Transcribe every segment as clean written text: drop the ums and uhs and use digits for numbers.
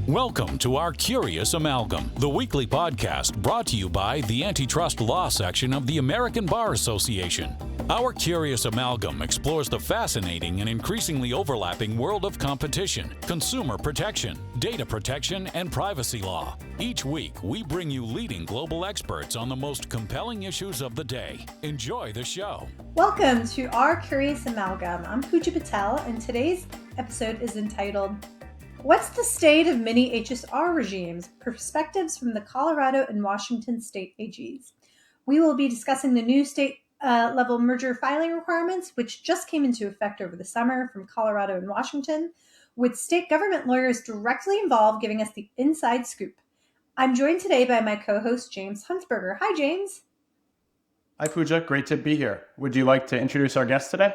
Welcome to our Curious Amalgam, the weekly podcast brought to you by the Antitrust Law section of the American Bar Association. Our Curious Amalgam explores the fascinating and increasingly overlapping world of competition, consumer protection, data protection, and privacy law. Each week, we bring you leading global experts on the most compelling issues of the day. Enjoy the show. Welcome to our Curious Amalgam. I'm Puja Patel, and today's episode is entitled, What's the State of Mini-HSR Regimes? Perspectives from the Colorado and Washington State AGs. We will be discussing the new state level merger filing requirements, which just came into effect over the summer from Colorado and Washington, with state government lawyers directly involved giving us the inside scoop. I'm joined today by my co-host, James Hunsberger. Hi, James. Hi, Puja. Great to be here. Would you like to introduce our guests today?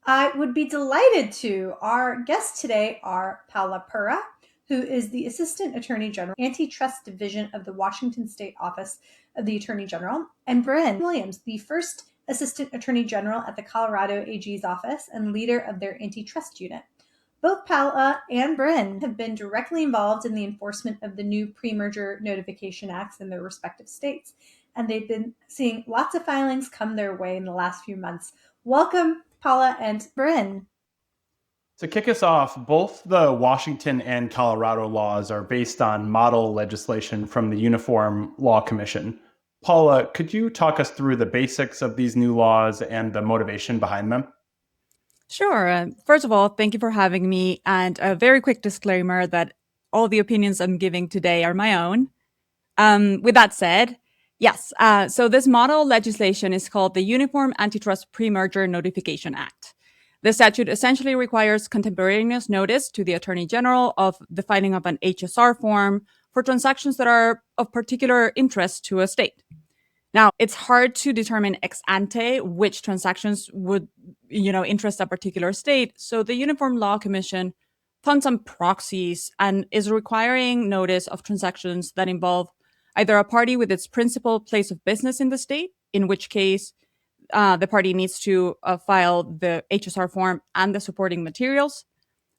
I would be delighted to. Our guests today are Paula Pera, who is the Assistant Attorney General, Antitrust Division of the Washington State Office of the Attorney General, and Bryn Williams, the first Assistant Attorney General at the Colorado AG's office and leader of their antitrust unit. Both Paula and Bryn have been directly involved in the enforcement of the new pre-merger notification acts in their respective states, and they've been seeing lots of filings come their way in the last few months. Welcome, Paula and Bryn. To kick us off, both the Washington and Colorado laws are based on model legislation from the Uniform Law Commission. Paula, could you talk us through the basics of these new laws and the motivation behind them? Sure. First of all, thank you for having me. And a very quick disclaimer that all the opinions I'm giving today are my own. With that said, yes. So this model legislation is called the Uniform Antitrust Pre-Merger Notification Act. The statute essentially requires contemporaneous notice to the Attorney General of the filing of an HSR form for transactions that are of particular interest to a state. Now, it's hard to determine ex ante which transactions would, interest a particular state. So the Uniform Law Commission found some proxies and is requiring notice of transactions that involve either a party with its principal place of business in the state, in which case the party needs to file the HSR form and the supporting materials,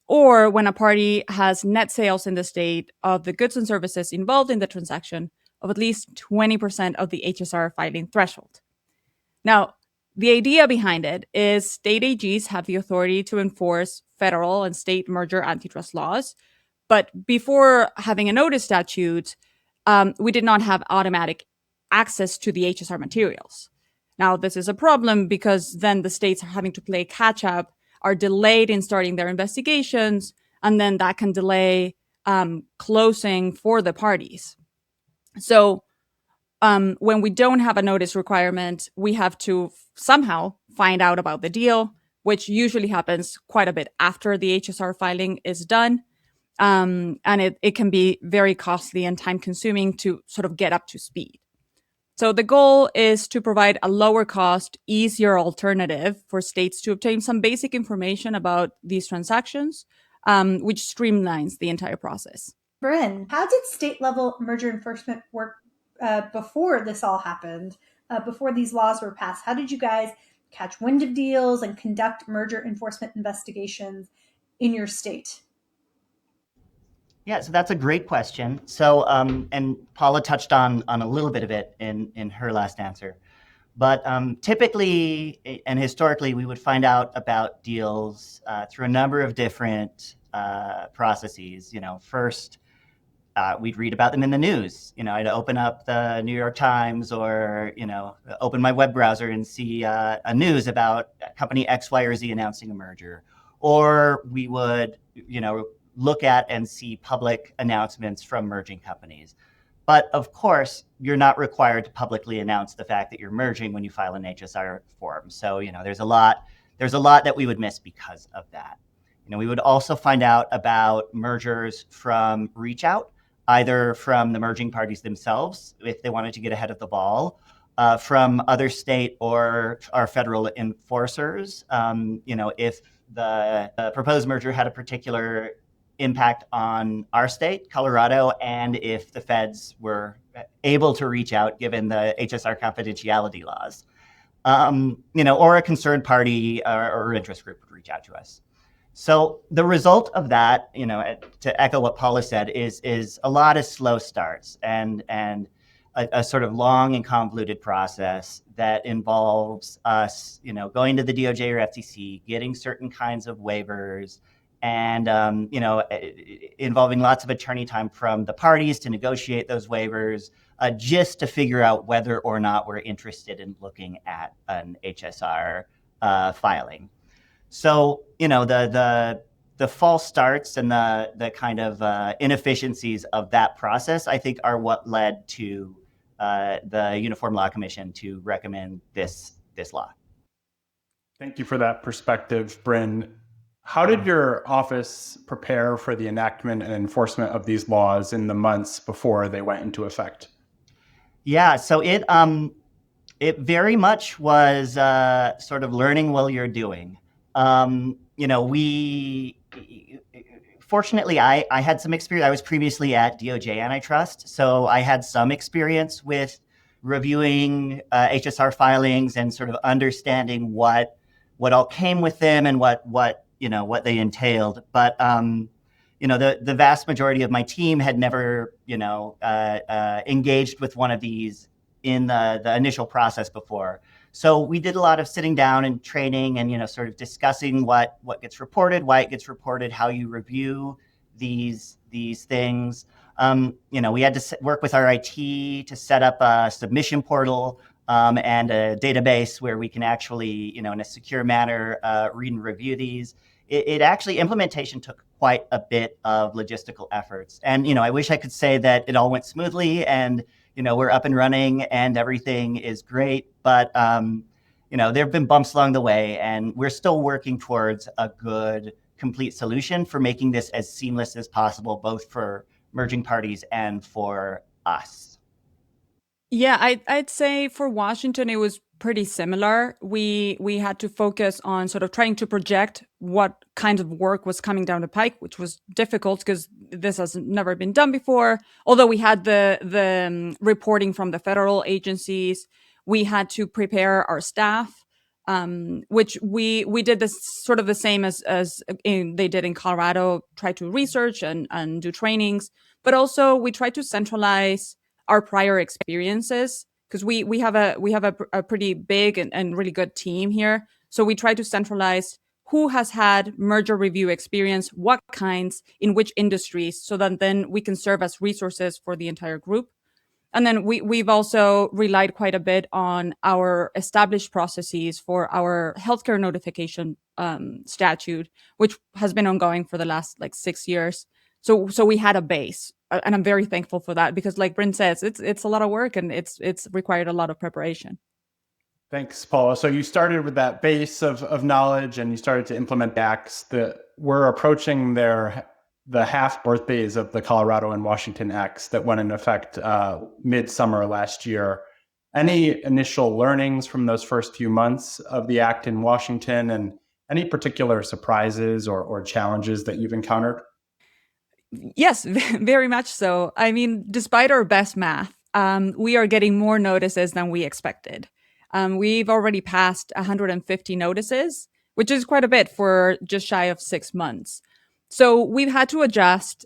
or when a party has net sales in the state of the goods and services involved in the transaction of at least 20% of the HSR filing threshold. Now, the idea behind it is state AGs have the authority to enforce federal and state merger antitrust laws, but before having a notice statute, we did not have automatic access to the HSR materials. Now, this is a problem because then the states are having to play catch up, are delayed in starting their investigations, and then that can delay closing for the parties. So when we don't have a notice requirement, we have to somehow find out about the deal, which usually happens quite a bit after the HSR filing is done. And it can be very costly and time consuming to sort of get up to speed. So the goal is to provide a lower cost, easier alternative for states to obtain some basic information about these transactions, which streamlines the entire process. Bryn, how did state level merger enforcement work before this all happened, before these laws were passed? How did you guys catch wind of deals and conduct merger enforcement investigations in your state? Yeah, so that's a great question. So, and Paula touched on a little bit of it in her last answer. But typically and historically, we would find out about deals through a number of different processes. First, we'd read about them in the news. I'd open up the New York Times or, open my web browser and see a news about company X, Y, or Z announcing a merger. Or we would, look at and see public announcements from merging companies. But of course, you're not required to publicly announce the fact that you're merging when you file an HSR form. So, there's a lot that we would miss because of that. We would also find out about mergers from reach out, either from the merging parties themselves, if they wanted to get ahead of the ball, from other state or our federal enforcers. If the proposed merger had a particular impact on our state, Colorado, and if the feds were able to reach out given the HSR confidentiality laws, or a concerned party or interest group would reach out to us. So the result of that, to echo what Paula said, is a lot of slow starts and a sort of long and convoluted process that involves us, going to the DOJ or FTC, getting certain kinds of waivers, and involving lots of attorney time from the parties to negotiate those waivers, just to figure out whether or not we're interested in looking at an HSR filing. So, the false starts and the kind of inefficiencies of that process, I think, are what led to the Uniform Law Commission to recommend this law. Thank you for that perspective, Bryn. How did your office prepare for the enactment and enforcement of these laws in the months before they went into effect? Yeah, so it very much was sort of learning while you're doing. Fortunately, I had some experience. I was previously at DOJ Antitrust, so I had some experience with reviewing HSR filings and sort of understanding what all came with them and what they entailed. But the vast majority of my team had never engaged with one of these in the initial process before. So we did a lot of sitting down and training and, sort of discussing what gets reported, why it gets reported, how you review these things. We had to work with our IT to set up a submission portal and a database where we can actually, in a secure manner, read and review these. It actually, implementation took quite a bit of logistical efforts. And, I wish I could say that it all went smoothly and we're up and running and everything is great, but there have been bumps along the way, and we're still working towards a good, complete solution for making this as seamless as possible, both for merging parties and for us. Yeah, I'd say for Washington, it was pretty similar. We had to focus on sort of trying to project what kind of work was coming down the pike, which was difficult because this has never been done before. Although we had the reporting from the federal agencies, we had to prepare our staff, which we did this sort of the same as they did in Colorado, try to research and do trainings, but also we tried to centralize our prior experiences, because we have a pretty big and really good team here. So we try to centralize who has had merger review experience, what kinds, in which industries, so that then we can serve as resources for the entire group. And then we've also relied quite a bit on our established processes for our healthcare notification statute, which has been ongoing for the last 6 years. So we had a base, and I'm very thankful for that, because like Bryn says, it's a lot of work and it's required a lot of preparation. Thanks, Paula. So you started with that base of knowledge and you started to implement acts that were approaching the half birthdays of the Colorado and Washington acts that went into effect midsummer last year. Any initial learnings from those first few months of the act in Washington, and any particular surprises or challenges that you've encountered? Yes, very much so. I mean, despite our best math, we are getting more notices than we expected. We've already passed 150 notices, which is quite a bit for just shy of 6 months. So we've had to adjust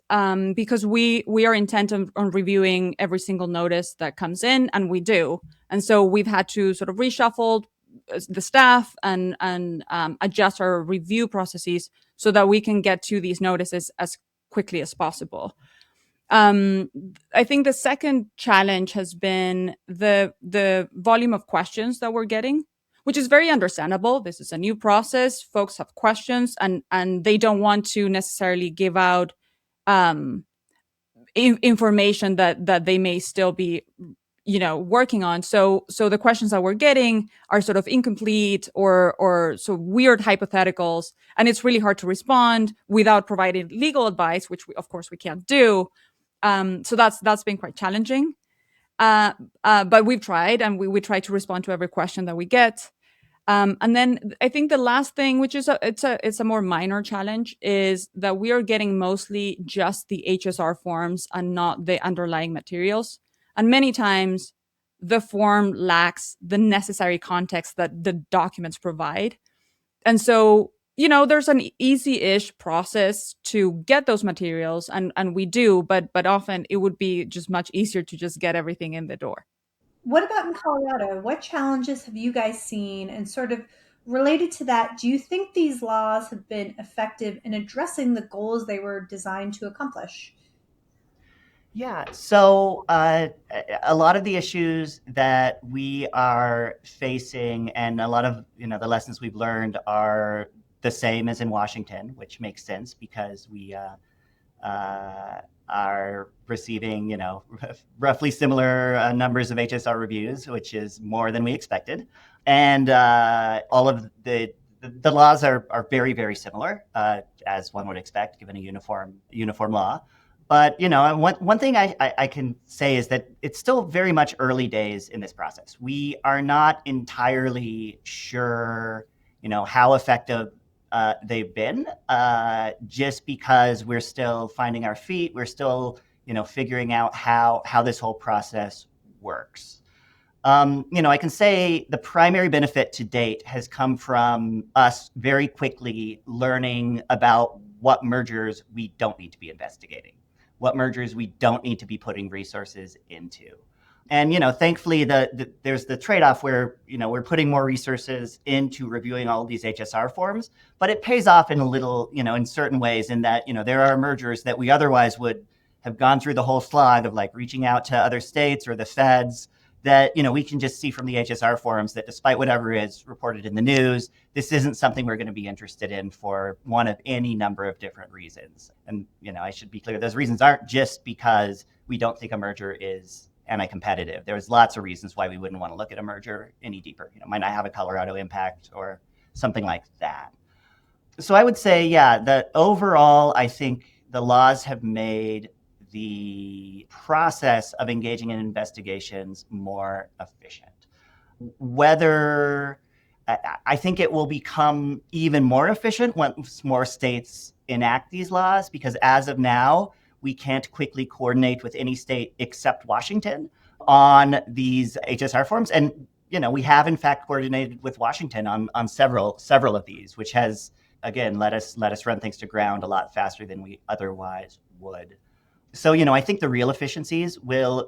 because we are intent on reviewing every single notice that comes in, and we do. And so we've had to sort of reshuffle the staff and adjust our review processes so that we can get to these notices as quickly as possible. I think the second challenge has been the volume of questions that we're getting, which is very understandable. This is a new process. Folks have questions and they don't want to necessarily give out information that they may still be working on. So the questions that we're getting are sort of incomplete or so weird hypotheticals, and it's really hard to respond without providing legal advice, which of course we can't do. So that's been quite challenging. But we've tried, and we try to respond to every question that we get. And then I think the last thing, which is it's a more minor challenge, is that we are getting mostly just the HSR forms and not the underlying materials. And many times the form lacks the necessary context that the documents provide. And so there's an easy-ish process to get those materials, and we do, but often it would be just much easier to just get everything in the door. What about in Colorado? What challenges have you guys seen? And sort of related to that, do you think these laws have been effective in addressing the goals they were designed to accomplish? Yeah, so a lot of the issues that we are facing and a lot of the lessons we've learned are the same as in Washington, which makes sense because we are receiving roughly similar numbers of HSR reviews, which is more than we expected, and all of the laws are very, very similar, as one would expect given a uniform law. But one thing I can say is that it's still very much early days in this process. We are not entirely sure, how effective they've been, just because we're still finding our feet. We're still, figuring out how this whole process works. I can say the primary benefit to date has come from us very quickly learning about what mergers we don't need to be investigating, what mergers we don't need to be putting resources into. And, thankfully, there's the trade-off where, we're putting more resources into reviewing all of these HSR forms, but it pays off in a little, in certain ways in that, there are mergers that we otherwise would have gone through the whole slog of like reaching out to other states or the feds that, we can just see from the HSR forms that despite whatever is reported in the news, this isn't something we're going to be interested in for one of any number of different reasons. And, I should be clear, those reasons aren't just because we don't think a merger is anti-competitive. There's lots of reasons why we wouldn't want to look at a merger any deeper. Might not have a Colorado impact or something like that. So I would say, that overall, I think the laws have made the process of engaging in investigations more efficient. Whether I think it will become even more efficient once more states enact these laws, because as of now, we can't quickly coordinate with any state except Washington on these HSR forms. And, we have in fact coordinated with Washington on several of these, which has, again, let us run things to ground a lot faster than we otherwise would. So, I think the real efficiencies will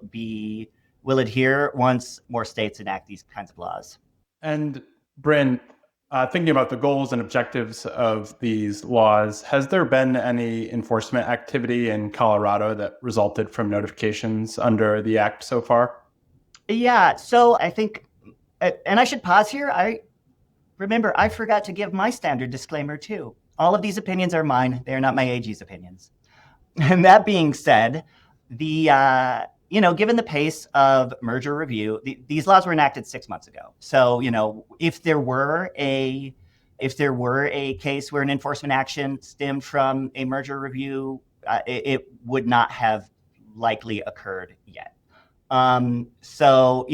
adhere once more states enact these kinds of laws. And Bryn, thinking about the goals and objectives of these laws, has there been any enforcement activity in Colorado that resulted from notifications under the act so far? Yeah, so I think, and I should pause here. I forgot to give my standard disclaimer too. All of these opinions are mine. They are not my AG's opinions. And that being said, given the pace of merger review, these laws were enacted 6 months ago. So, if there were a case where an enforcement action stemmed from a merger review, it would not have likely occurred yet. So,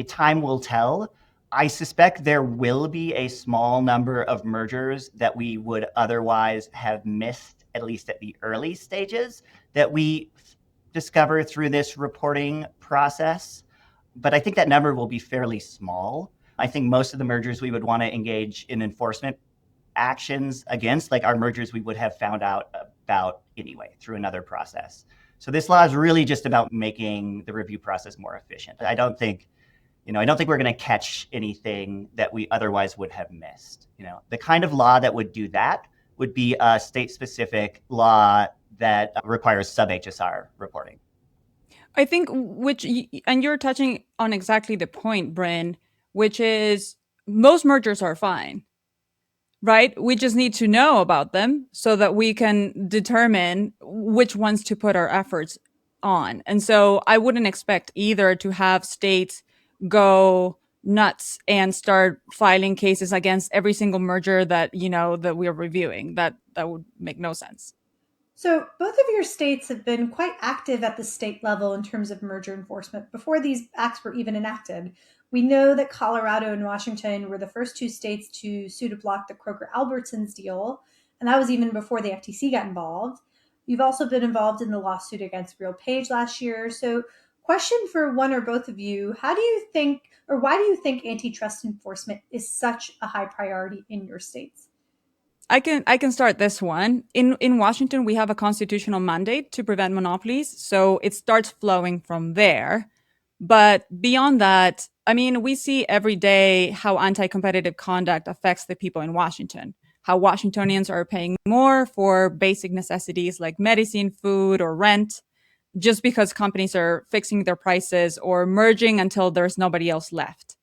time will tell. I suspect there will be a small number of mergers that we would otherwise have missed, at least at the early stages, that we discover through this reporting process. But I think that number will be fairly small. I think most of the mergers we would want to engage in enforcement actions against, like our mergers we would have found out about anyway through another process. So this law is really just about making the review process more efficient. I don't think we're going to catch anything that we otherwise would have missed. The kind of law that would do that would be a state-specific law that requires sub-HSR reporting. I think and you're touching on exactly the point, Bryn, which is most mergers are fine, right? We just need to know about them so that we can determine which ones to put our efforts on. And so I wouldn't expect either to have states go nuts and start filing cases against every single merger that that we're reviewing. That would make no sense. So both of your states have been quite active at the state level in terms of merger enforcement before these acts were even enacted. We know that Colorado and Washington were the first two states to sue to block the Kroger-Albertsons deal, and that was even before the FTC got involved. You've also been involved in the lawsuit against RealPage last year. So question for one or both of you, how do you think, or why do you think antitrust enforcement is such a high priority in your states? I can start this one. In Washington, we have a constitutional mandate to prevent monopolies, so it starts flowing from there. But beyond that, I mean, we see every day how anti-competitive conduct affects the people in Washington. How Washingtonians are paying more for basic necessities like medicine, food, or rent, just because companies are fixing their prices or merging until there's nobody else left.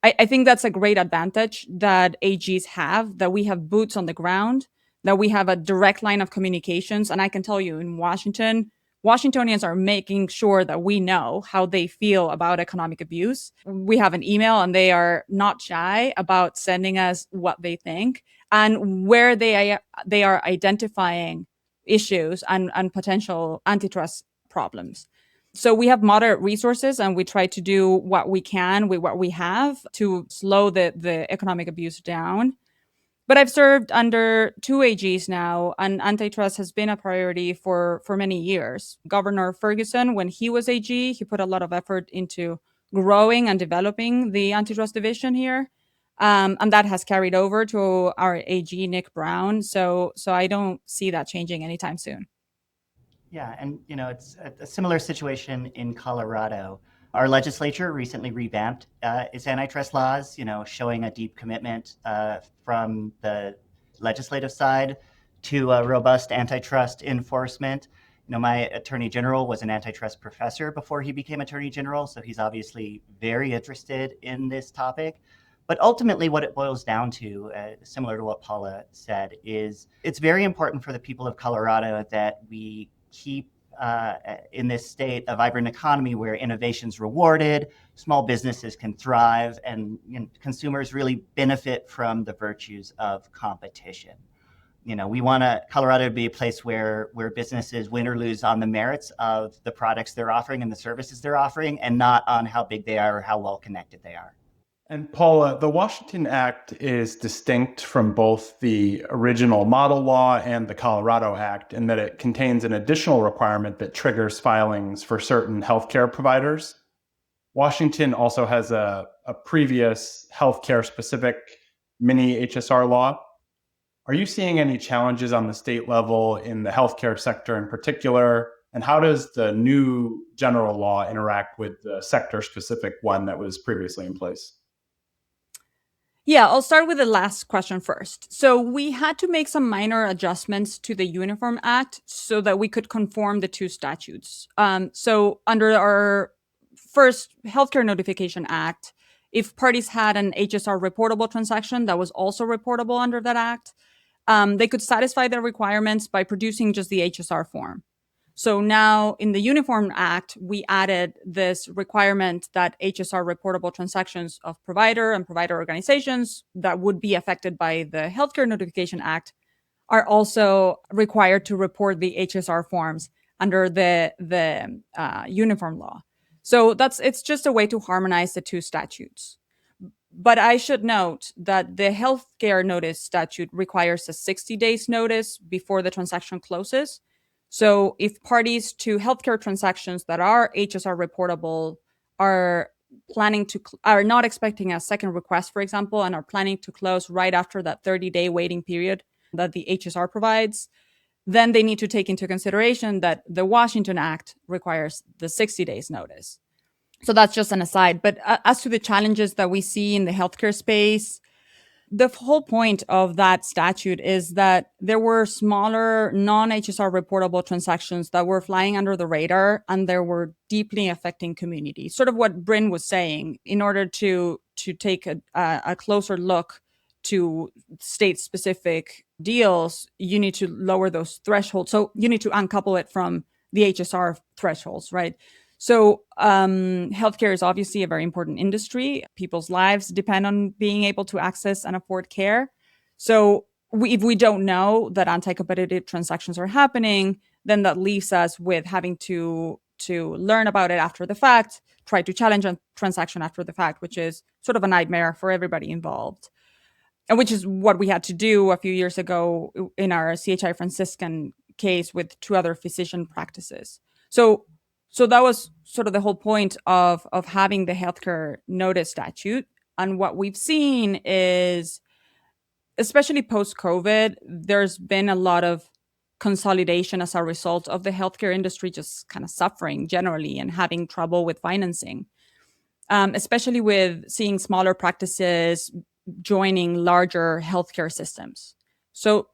I think that's a great advantage that AGs have, that we have boots on the ground, that we have a direct line of communications. And I can tell you in Washington, Washingtonians are making sure that we know how they feel about economic abuse. We have an email and they are not shy about sending us what they think and where they are identifying issues and potential antitrust problems. So we have moderate resources and we try to do what we can with what we have to slow the economic abuse down. But I've served under two AGs now, and antitrust has been a priority for many years. Governor Ferguson, when he was AG, he put a lot of effort into growing and developing the antitrust division here. And that has carried over to our AG, Nick Brown. So I don't see that changing anytime soon. Yeah, and it's a similar situation in Colorado. Our legislature recently revamped its antitrust laws, showing a deep commitment from the legislative side to robust antitrust enforcement. My attorney general was an antitrust professor before he became attorney general, so he's obviously very interested in this topic. But ultimately, what it boils down to, similar to what Paula said, is it's very important for the people of Colorado that we keep in this state a vibrant economy where innovation's rewarded, small businesses can thrive, and consumers really benefit from the virtues of competition. We want Colorado to be a place where businesses win or lose on the merits of the products they're offering and the services they're offering, and not on how big they are or how well connected they are. And Paula, the Washington Act is distinct from both the original model law and the Colorado Act in that it contains an additional requirement that triggers filings for certain healthcare providers. Washington also has a previous healthcare-specific Mini-HSR law. Are you seeing any challenges on the state level in the healthcare sector in particular? And how does the new general law interact with the sector-specific one that was previously in place? Yeah, I'll start with the last question first. So we had to make some minor adjustments to the Uniform Act so that we could conform the two statutes. So under our first Healthcare Notification Act, if parties had an HSR reportable transaction that was also reportable under that act, they could satisfy their requirements by producing just the HSR form. So now in the Uniform Act, we added this requirement that HSR reportable transactions of provider and provider organizations that would be affected by the Healthcare Notification Act are also required to report the HSR forms under the uniform law. So it's just a way to harmonize the two statutes. But I should note that the healthcare notice statute requires a 60 days notice before the transaction closes. So if parties to healthcare transactions that are HSR reportable are not expecting a second request, for example, and are planning to close right after that 30-day waiting period that the HSR provides, then they need to take into consideration that the Washington Act requires the 60 days notice. So that's just an aside. But as to the challenges that we see in the healthcare space, the whole point of that statute is that there were smaller non-HSR reportable transactions that were flying under the radar and they were deeply affecting communities. Sort of what Bryn was saying, in order to take a closer look to state-specific deals, you need to lower those thresholds. So you need to uncouple it from the HSR thresholds, right? So healthcare is obviously a very important industry. People's lives depend on being able to access and afford care. So if we don't know that anti-competitive transactions are happening, then that leaves us with having to learn about it after the fact, try to challenge a transaction after the fact, which is sort of a nightmare for everybody involved. And which is what we had to do a few years ago in our CHI Franciscan case with two other physician practices. So that was sort of the whole point of having the healthcare notice statute. And what we've seen is especially post-COVID, there's been a lot of consolidation as a result of the healthcare industry just kind of suffering generally and having trouble with financing, especially with seeing smaller practices joining larger healthcare systems. So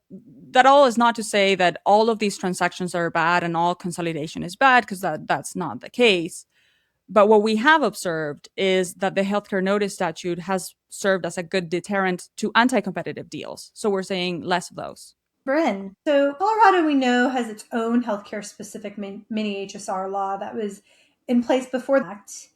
that all is not to say that all of these transactions are bad and all consolidation is bad, because that's not the case. But what we have observed is that the healthcare notice statute has served as a good deterrent to anti-competitive deals. So we're saying less of those. Bryn. So Colorado, we know, has its own healthcare specific Mini-HSR law that was in place before the act.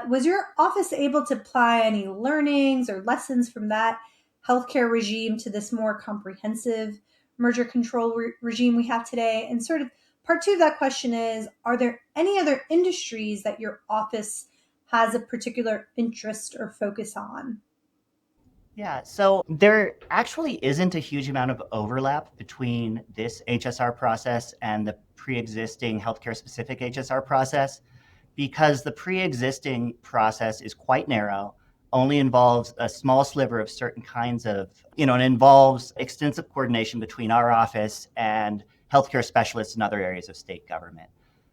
Was your office able to apply any learnings or lessons from that healthcare regime to this more comprehensive merger control regime we have today? And sort of part two of that question is, are there any other industries that your office has a particular interest or focus on? Yeah, so there actually isn't a huge amount of overlap between this HSR process and the pre-existing healthcare specific HSR process, because the pre-existing process is quite narrow, only involves a small sliver of certain kinds of, and involves extensive coordination between our office and healthcare specialists in other areas of state government.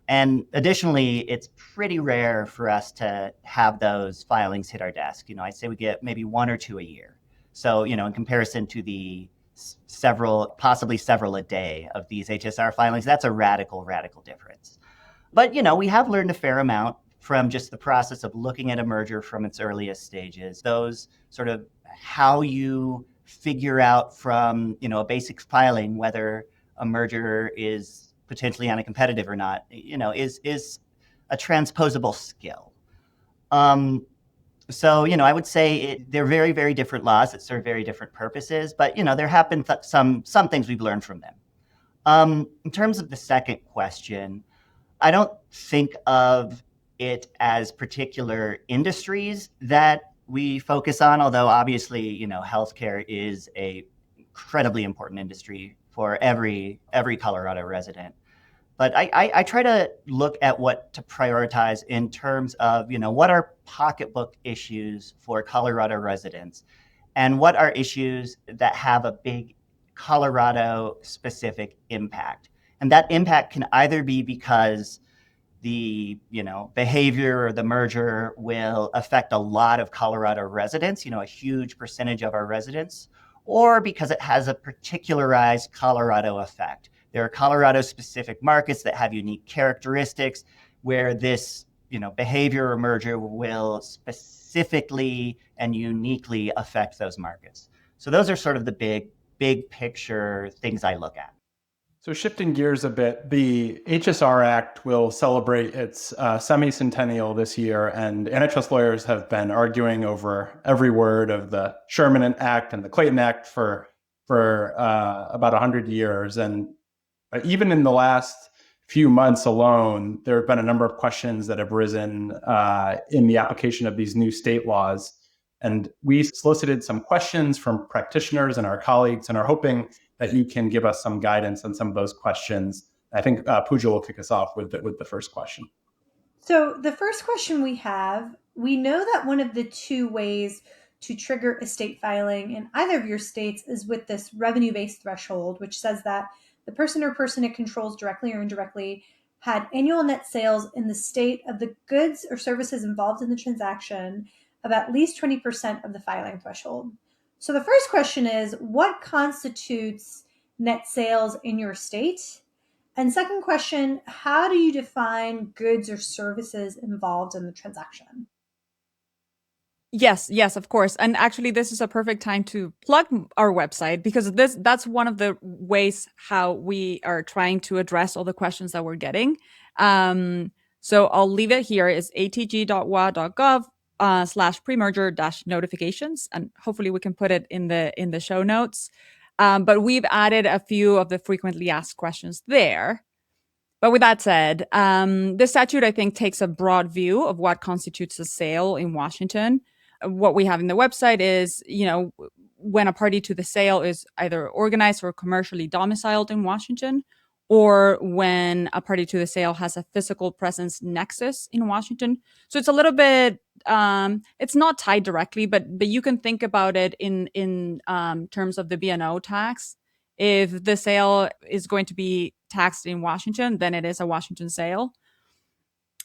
And additionally, it's pretty rare for us to have those filings hit our desk. I'd say we get maybe one or two a year. So, in comparison to the possibly several a day of these HSR filings, that's a radical difference. But, we have learned a fair amount from just the process of looking at a merger from its earliest stages. Those sort of how you figure out from, a basic filing whether a merger is potentially anti-competitive or not, is a transposable skill. So, I would say they're very, very different laws that serve very different purposes, but, there have been some things we've learned from them. In terms of the second question, I don't think of it as particular industries that we focus on, although obviously, healthcare is a incredibly important industry for every Colorado resident. But I try to look at what to prioritize in terms of, what are pocketbook issues for Colorado residents and what are issues that have a big Colorado specific impact. And that impact can either be because the, behavior or the merger will affect a lot of Colorado residents, a huge percentage of our residents, or because it has a particularized Colorado effect. There are Colorado-specific markets that have unique characteristics where this, behavior or merger will specifically and uniquely affect those markets. So those are sort of the big picture things I look at. So shifting gears a bit, the HSR Act will celebrate its semi-centennial this year, and antitrust lawyers have been arguing over every word of the Sherman Act and the Clayton Act for about 100 years. And even in the last few months alone, there have been a number of questions that have risen in the application of these new state laws. And we solicited some questions from practitioners and our colleagues and are hoping that you can give us some guidance on some of those questions. I think Puja will kick us off with the first question. So the first question we have, we know that one of the two ways to trigger a state filing in either of your states is with this revenue-based threshold, which says that the person or person it controls directly or indirectly had annual net sales in the state of the goods or services involved in the transaction of at least 20% of the filing threshold. So the first question is, what constitutes net sales in your state? And second question, how do you define goods or services involved in the transaction? Yes, of course. And actually, this is a perfect time to plug our website, because that's one of the ways how we are trying to address all the questions that we're getting. So I'll leave it here. It's atg.wa.gov/premerger-notifications. And hopefully we can put it in the show notes. But we've added a few of the frequently asked questions there. But with that said, the statute, I think, takes a broad view of what constitutes a sale in Washington. What we have in the website is, when a party to the sale is either organized or commercially domiciled in Washington, or when a party to the sale has a physical presence nexus in Washington. So it's a little bit it's not tied directly, but you can think about it in terms of the B&O tax. If the sale is going to be taxed in Washington, then it is a Washington sale.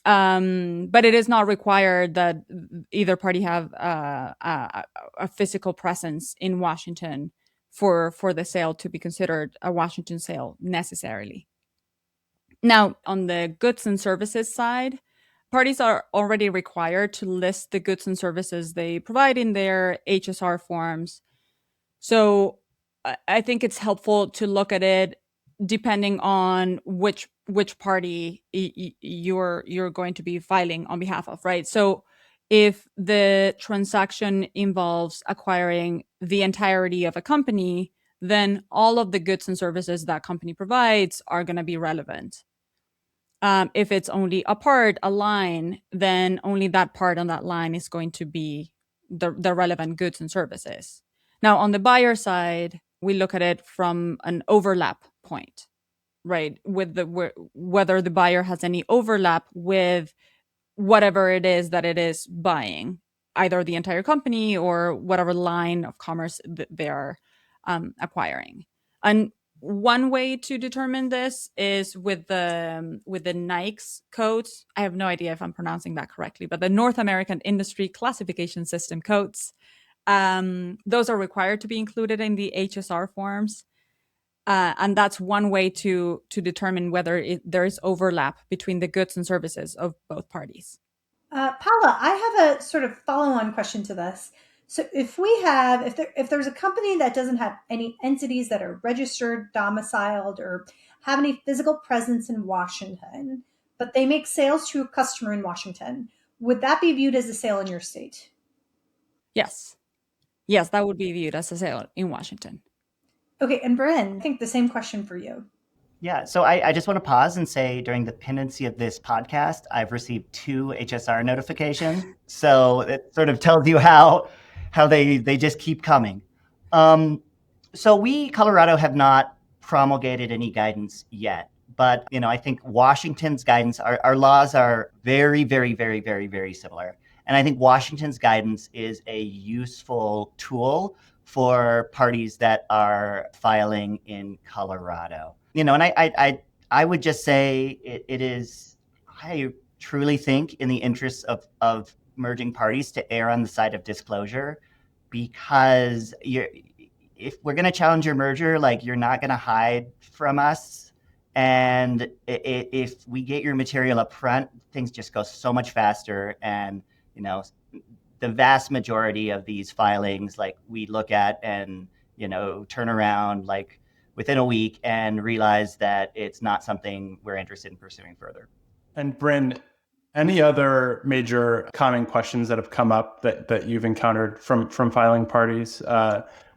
But it is not required that either party have a physical presence in Washington for the sale to be considered a Washington sale necessarily. Now, on the goods and services side, parties are already required to list the goods and services they provide in their HSR forms. So I think it's helpful to look at it depending on which party you're going to be filing on behalf of, right? So if the transaction involves acquiring the entirety of a company, then all of the goods and services that company provides are going to be relevant. If it's only a part, a line, then only that part on that line is going to be the relevant goods and services. Now, on the buyer side, we look at it from an overlap point, right? With whether the buyer has any overlap with whatever it is that it is buying, either the entire company or whatever line of commerce they are acquiring. And one way to determine this is with the NAICS codes. I have no idea if I'm pronouncing that correctly, but the North American Industry Classification System codes. Those are required to be included in the HSR forms. And that's one way to determine whether there is overlap between the goods and services of both parties. Paula, I have a sort of follow-on question to this. So if there's a company that doesn't have any entities that are registered, domiciled, or have any physical presence in Washington, but they make sales to a customer in Washington, would that be viewed as a sale in your state? Yes. Yes, that would be viewed as a sale in Washington. Okay, and Bryn, I think the same question for you. Yeah, so I just want to pause and say during the pendency of this podcast, I've received 2 HSR notifications. So it sort of tells you how they just keep coming. So we, Colorado, have not promulgated any guidance yet. But, I think Washington's guidance, our laws are very, very, very, very, very similar. And I think Washington's guidance is a useful tool for parties that are filing in Colorado. And I would just say it is, I truly think, in the interests of merging parties to err on the side of disclosure, because if we're going to challenge your merger, you're not going to hide from us. And if we get your material up front, things just go so much faster. And, the vast majority of these filings, we look at and, turn around within a week and realize that it's not something we're interested in pursuing further. And Bryn, any other major common questions that have come up that you've encountered from filing parties?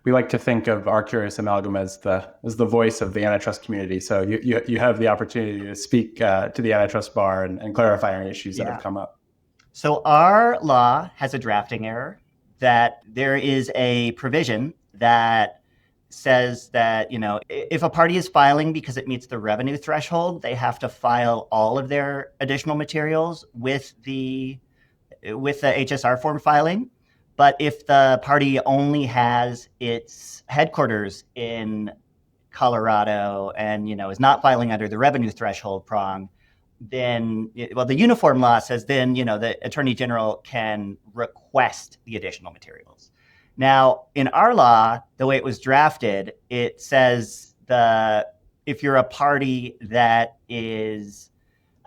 We like to think of our Curious Amalgam as the voice of the antitrust community. So you have the opportunity to speak to the antitrust bar and clarify any issues that have come up. So our law has a drafting error, that there is a provision that says that, if a party is filing because it meets the revenue threshold, they have to file all of their additional materials with the HSR form filing. But if the party only has its headquarters in Colorado and, is not filing under the revenue threshold prong, then, the uniform law says then, the Attorney General can request the additional materials. Now, in our law, the way it was drafted, it says if you're a party that is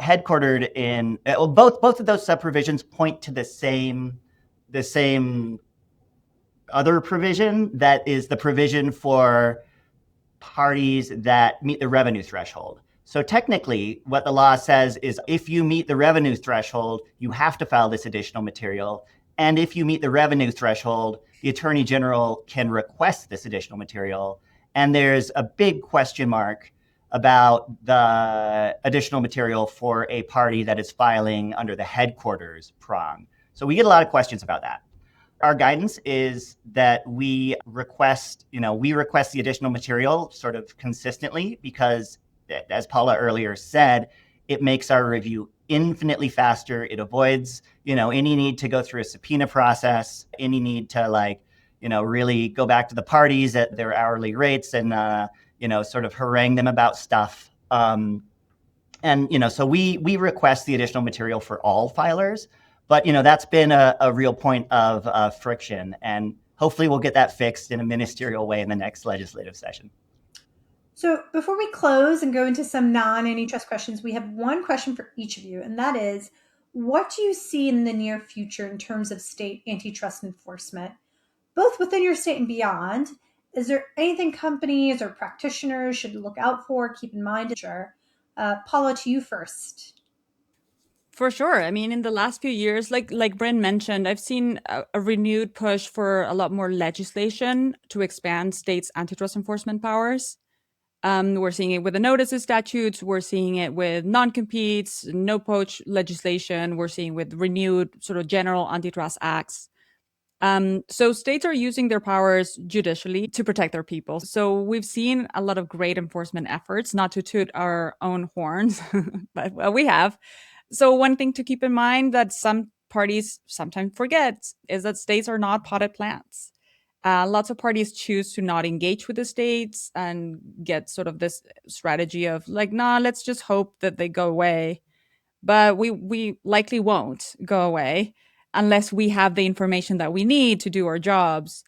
headquartered in, both of those sub-provisions point to the same other provision, that is the provision for parties that meet the revenue threshold. So technically, what the law says is if you meet the revenue threshold, you have to file this additional material. And if you meet the revenue threshold, the Attorney General can request this additional material. And there's a big question mark about the additional material for a party that is filing under the headquarters prong. So we get a lot of questions about that. Our guidance is that we request the additional material sort of consistently, because as Paula earlier said, it makes our review infinitely faster. It avoids, any need to go through a subpoena process, any need to really go back to the parties at their hourly rates and, sort of harangue them about stuff. So we request the additional material for all filers, but, that's been a real point of friction, and hopefully we'll get that fixed in a ministerial way in the next legislative session. So before we close and go into some non-antitrust questions, we have one question for each of you, and that is, what do you see in the near future in terms of state antitrust enforcement, both within your state and beyond? Is there anything companies or practitioners should look out for, keep in mind? Sure. Paula, to you first. For sure. I mean, in the last few years, like Bryn mentioned, I've seen a renewed push for a lot more legislation to expand states' antitrust enforcement powers. We're seeing it with the notices statutes. We're seeing it with non-competes, no-poach legislation. We're seeing with renewed sort of general antitrust acts. So states are using their powers judicially to protect their people. So we've seen a lot of great enforcement efforts, not to toot our own horns, but we have. So one thing to keep in mind that some parties sometimes forget is that states are not potted plants. Lots of parties choose to not engage with the states and get sort of this strategy of let's just hope that they go away. But we likely won't go away unless we have the information that we need to do our jobs.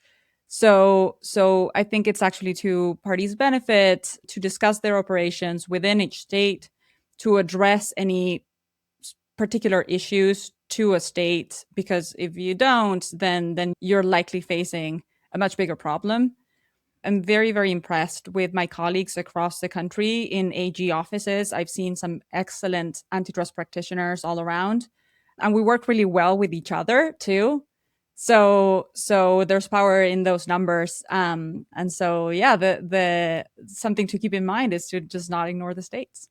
So I think it's actually to parties' benefit to discuss their operations within each state, to address any particular issues to a state, because if you don't, then you're likely facing a much bigger problem. I'm very, very impressed with my colleagues across the country in AG offices. I've seen some excellent antitrust practitioners all around, and we work really well with each other too. So there's power in those numbers. And so, yeah, the something to keep in mind is to just not ignore the states.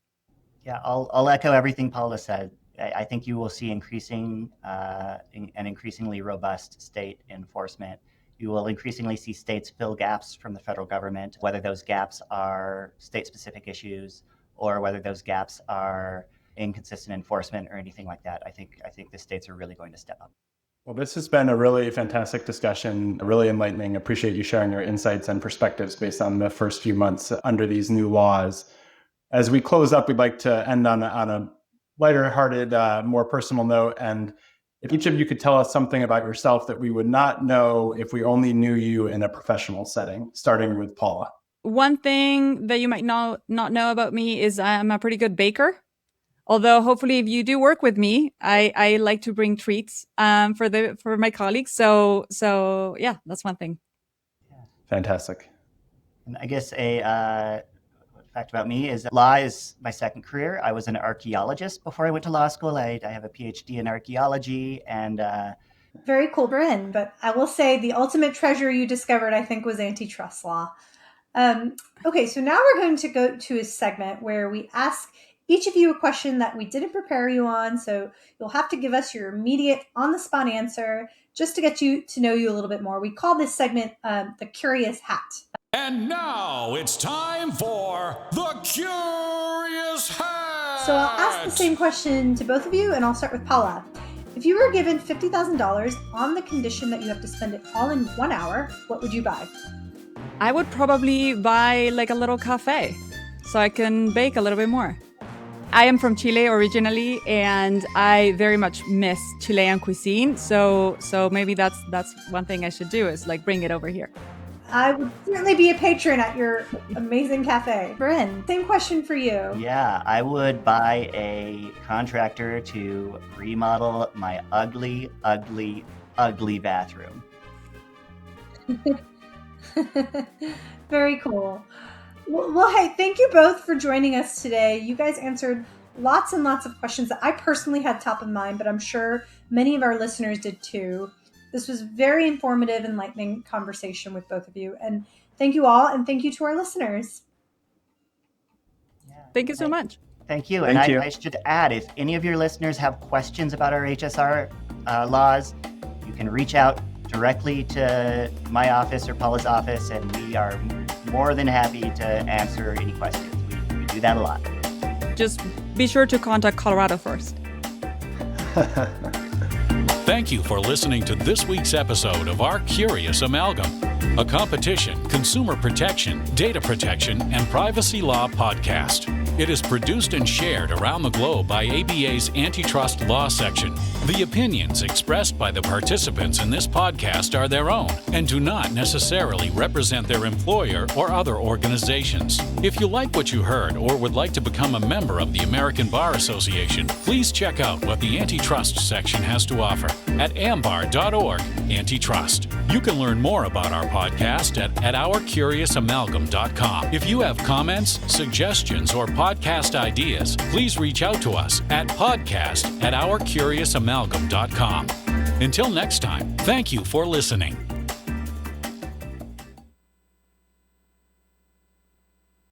Yeah, I'll echo everything Paula said. I think you will see increasingly robust state enforcement. You will increasingly see states fill gaps from the federal government, whether those gaps are state-specific issues or whether those gaps are inconsistent enforcement or anything like that. I think the states are really going to step up. Well, this has been a really fantastic discussion, really enlightening. Appreciate you sharing your insights and perspectives based on the first few months under these new laws. As we close up, we'd like to end on a lighter-hearted, more personal note. And if each of you could tell us something about yourself that we would not know if we only knew you in a professional setting, starting with Paula. One thing that you might not know about me is I'm a pretty good baker. Although hopefully if you do work with me, I like to bring treats for my colleagues. So yeah, that's one thing. Fantastic. And I guess a fact about me is law is my second career. I was an archaeologist before I went to law school. I have a PhD in archaeology and very cool, Bryn. But I will say the ultimate treasure you discovered, I think, was antitrust law. Okay, so now we're going to go to a segment where we ask each of you a question that we didn't prepare you on. So you'll have to give us your immediate on-the-spot answer just to get you to know you a little bit more. We call this segment the Curious Hat. And now it's time for the Curious Hat. So I'll ask the same question to both of you, and I'll start with Paula. If you were given $50,000 on the condition that you have to spend it all in 1 hour, what would you buy? I would probably buy a little cafe so I can bake a little bit more. I am from Chile originally, and I very much miss Chilean cuisine. So maybe that's one thing I should do is bring it over here. I would certainly be a patron at your amazing cafe. Bryn, same question for you. Yeah, I would buy a contractor to remodel my ugly, ugly, ugly bathroom. Very cool. Well, hey, thank you both for joining us today. You guys answered lots and lots of questions that I personally had top of mind, but I'm sure many of our listeners did too. This was very informative, enlightening conversation with both of you. And thank you all, and thank you to our listeners. Yeah, thank you so much. Thank you. Thank you. I should add, if any of your listeners have questions about our HSR laws, you can reach out directly to my office or Paula's office, and we are more than happy to answer any questions. We do that a lot. Just be sure to contact Colorado first. Thank you for listening to this week's episode of Our Curious Amalgam, a competition, consumer protection, data protection, and privacy law podcast. It is produced and shared around the globe by ABA's Antitrust Law Section. The opinions expressed by the participants in this podcast are their own and do not necessarily represent their employer or other organizations. If you like what you heard or would like to become a member of the American Bar Association, please check out what the Antitrust section has to offer at ambar.org/antitrust. You can learn more about our podcast at ourcuriousamalgam.com. If you have comments, suggestions, or podcast ideas, please reach out to us at podcast@ourcuriousamalgam.com. Until next time, thank you for listening.